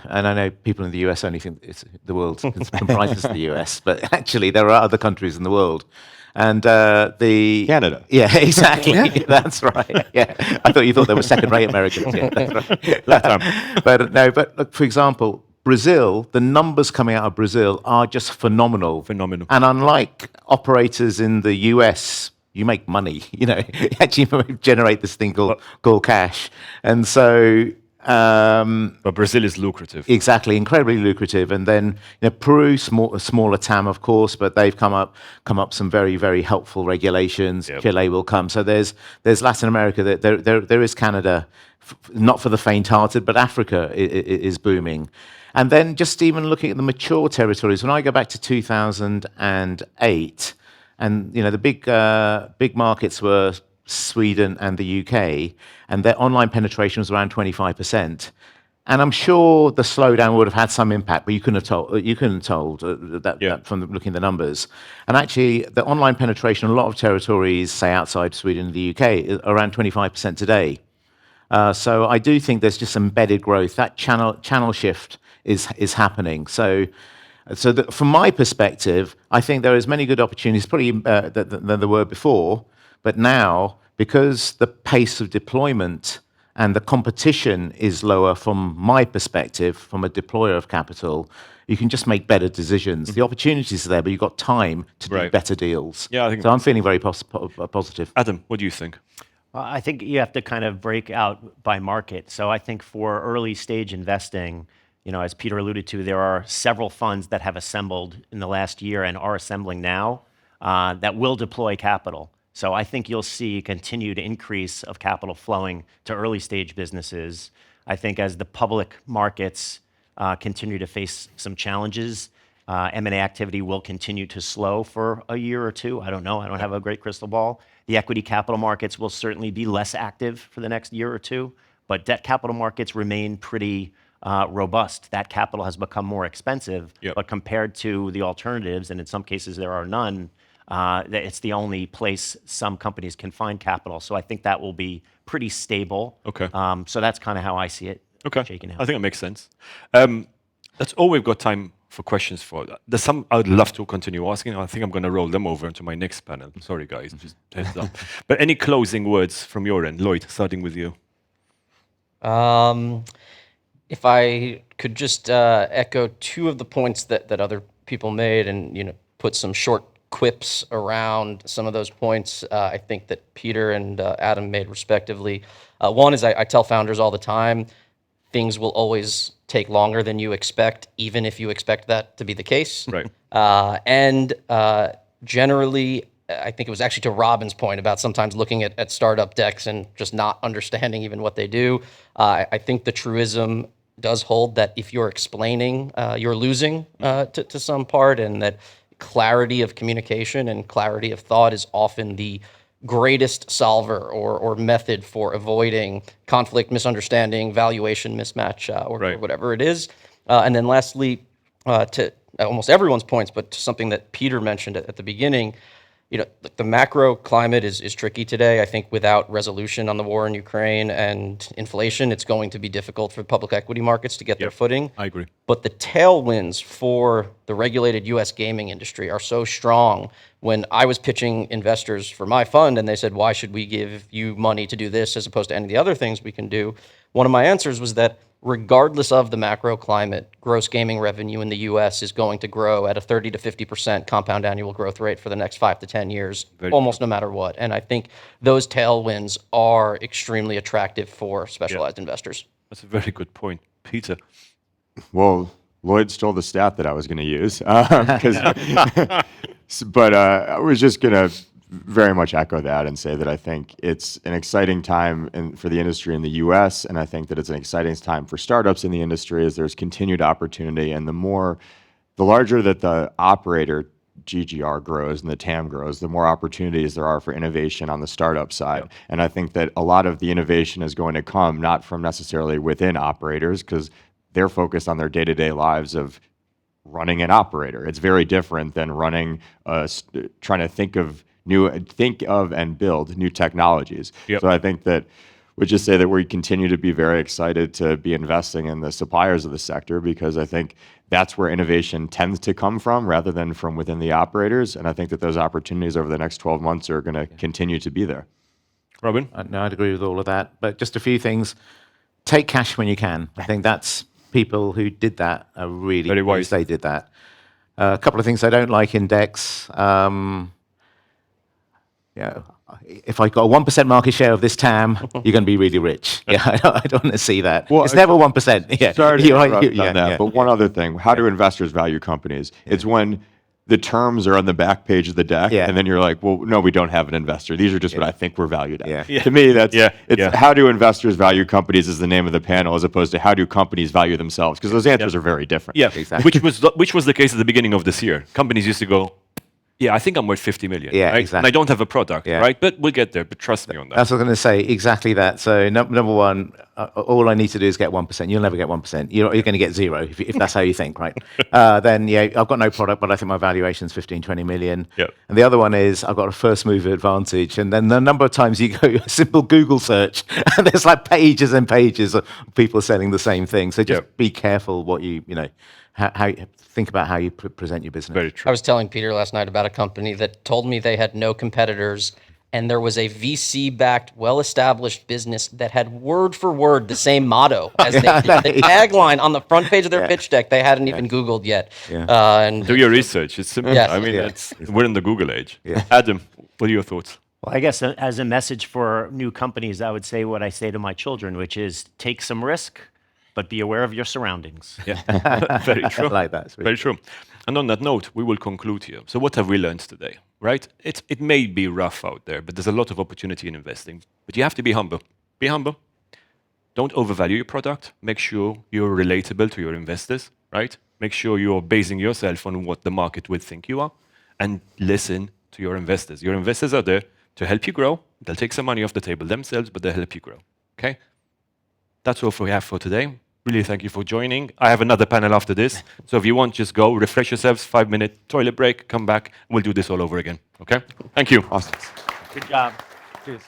S4: and I know people in the US only think the world comprises the US, but actually there are other countries in the world. And
S3: Canada.
S4: Yeah, exactly. That's right. Yeah, I thought you thought there were second-rate Americans. Yeah, that's right. But look, for example, Brazil, the numbers coming out of Brazil are just phenomenal.
S1: Phenomenal.
S4: And unlike operators in the US, you make money. You know, you actually generate this thing called cash, and so.
S1: But Brazil is lucrative.
S4: Exactly, incredibly lucrative. And then Peru, a smaller TAM, of course, but they've come up some very, very helpful regulations.
S1: Yep.
S4: Chile will come. So there's Latin America. There is Canada, not for the faint-hearted, but Africa is booming. And then just even looking at the mature territories, when I go back to 2008, and the big markets were Sweden and the UK, and their online penetration was around 25%. And I'm sure the slowdown would have had some impact, but you couldn't have told that from looking at the numbers. And actually, the online penetration in a lot of territories, say outside Sweden and the UK, is around 25% today. So I do think there's just embedded growth. That channel shift is happening. So from my perspective, I think there is many good opportunities, probably than there were before. But now, because the pace of deployment and the competition is lower from my perspective, from a deployer of capital, you can just make better decisions. The opportunities are there, but you've got time to do better deals.
S1: Yeah, I think
S4: so I'm feeling very positive.
S1: Adam, what do you think?
S5: Well, I think you have to kind of break out by market. So I think for early stage investing, as Peter alluded to, there are several funds that have assembled in the last year and are assembling now that will deploy capital. So I think you'll see a continued increase of capital flowing to early stage businesses. I think as the public markets continue to face some challenges, M&A activity will continue to slow for a year or two. I don't know. I don't have a great crystal ball. The equity capital markets will certainly be less active for the next year or two, but debt capital markets remain pretty robust. That capital has become more expensive, but compared to the alternatives, and in some cases there are none, it's the only place some companies can find capital. So I think that will be pretty stable.
S1: Okay.
S5: So that's kind of how I see it shaking out.
S1: I think it makes sense. That's all we've got time for questions for. There's some I would love to continue asking. I think I'm going to roll them over into my next panel. Sorry, guys, just heads up. But any closing words from your end? Lloyd, starting with you.
S2: If I could just echo two of the points that other people made and put some short quips around some of those points I think that Peter and Adam made respectively. One is I tell founders all the time, things will always take longer than you expect, even if you expect that to be the case.
S1: Right.
S2: And generally, I think it was actually to Robin's point about sometimes looking at startup decks and just not understanding even what they do. I think the truism does hold that if you're explaining, you're losing to some part, and that clarity of communication and clarity of thought is often the greatest solver or method for avoiding conflict, misunderstanding, valuation mismatch, or whatever it is. And then lastly, to almost everyone's points, but to something that Peter mentioned at the beginning, the macro climate is tricky today. I think without resolution on the war in Ukraine and inflation, it's going to be difficult for public equity markets to get their footing.
S1: I agree.
S2: But the tailwinds for the regulated U.S. gaming industry are so strong. When I was pitching investors for my fund and they said, why should we give you money to do this as opposed to any of the other things we can do? One of my answers was that regardless of the macro climate, gross gaming revenue in the U.S. is going to grow at a 30 to 50% compound annual growth rate for the next 5 to 10 years, almost no matter what. And I think those tailwinds are extremely attractive for specialized investors.
S1: That's a very good point. Peter.
S3: Well, Lloyd stole the stat that I was going to use. But I was just going to very much echo that and say that I think it's an exciting time for the industry in the U.S., and I think that it's an exciting time for startups in the industry as there's continued opportunity, and the larger that the operator GGR grows and the TAM grows, the more opportunities there are for innovation on the startup side. Yeah. And I think that a lot of the innovation is going to come not from necessarily within operators, because they're focused on their day-to-day lives of running an operator. It's very different than running, trying to think of and build new technologies. Yep. So I think that we just say that we continue to be very excited to be investing in the suppliers of the sector, because I think that's where innovation tends to come from rather than from within the operators. And I think that those opportunities over the next 12 months are going to continue to be there.
S1: Robin?
S4: No, I'd agree with all of that. But just a few things. Take cash when you can. I think that's people who did that are really
S1: very wise.
S4: They did that. A couple of things I don't like in decks. Yeah, if I got a 1% market share of this TAM, you're going to be really rich. Yeah, I don't want to see that.
S3: Well,
S4: it's never 1%. Yeah,
S3: Sorry to interrupt
S4: yeah,
S3: on that,
S4: yeah.
S3: but one other thing: how do investors value companies? It's when the terms are on the back page of the deck,
S4: Yeah.
S3: and then you're like, "Well, no, we don't have an investor. These are just what I think we're valued at."
S4: Yeah.
S3: To me, that's
S1: Yeah.
S3: how do investors value companies is the name of the panel, as opposed to how do companies value themselves? Because those answers are very different.
S1: Yeah,
S4: Exactly.
S1: which was the case at the beginning of this year. Companies used to go, yeah, I think I'm worth 50 million,
S4: Yeah,
S1: right?
S4: exactly.
S1: And I don't have a product,
S4: Yeah.
S1: right? But we'll get there. But trust me on that.
S4: That's what I was going to say. Exactly that. So number one, all I need to do is get 1%. You'll never get 1%. You're going to get zero if that's how you think, right? Then yeah, I've got no product, but I think my valuation is 15, 20 million.
S1: Yep.
S4: And the other one is I've got a first mover advantage. And then the number of times you go a simple Google search, and there's like pages and pages of people selling the same thing. So just
S1: Yep.
S4: be careful what how you think about how you present your business.
S1: Very
S2: I
S1: true.
S2: was telling Peter last night about a company that told me they had no competitors, and there was a VC-backed, well-established business that had word for word the same motto as they did. The tagline on the front page of their pitch deck they hadn't even Googled yet.
S4: Yeah.
S2: And
S1: Do your research. It's simple.
S2: Yes.
S1: I mean,
S4: Yeah.
S1: we're in the Google age. Adam, what are your thoughts?
S5: Well, I guess as a message for new companies, I would say what I say to my children, which is take some risk, but be aware of your surroundings.
S1: Yeah, very true.
S4: I like that. It's really
S1: Very true. And on that note, we will conclude here. So what have we learned today, right? It may be rough out there, but there's a lot of opportunity in investing. But you have to be humble. Be humble. Don't overvalue your product. Make sure you're relatable to your investors, right? Make sure you're basing yourself on what the market would think you are. And listen to your investors. Your investors are there to help you grow. They'll take some money off the table themselves, but they'll help you grow, okay? That's all we have for today. Really thank you for joining. I have another panel after this. So if you want, just go, refresh yourselves, 5-minute toilet break, come back, and we'll do this all over again. Okay? Thank you.
S3: Awesome.
S5: Good job.
S7: Cheers.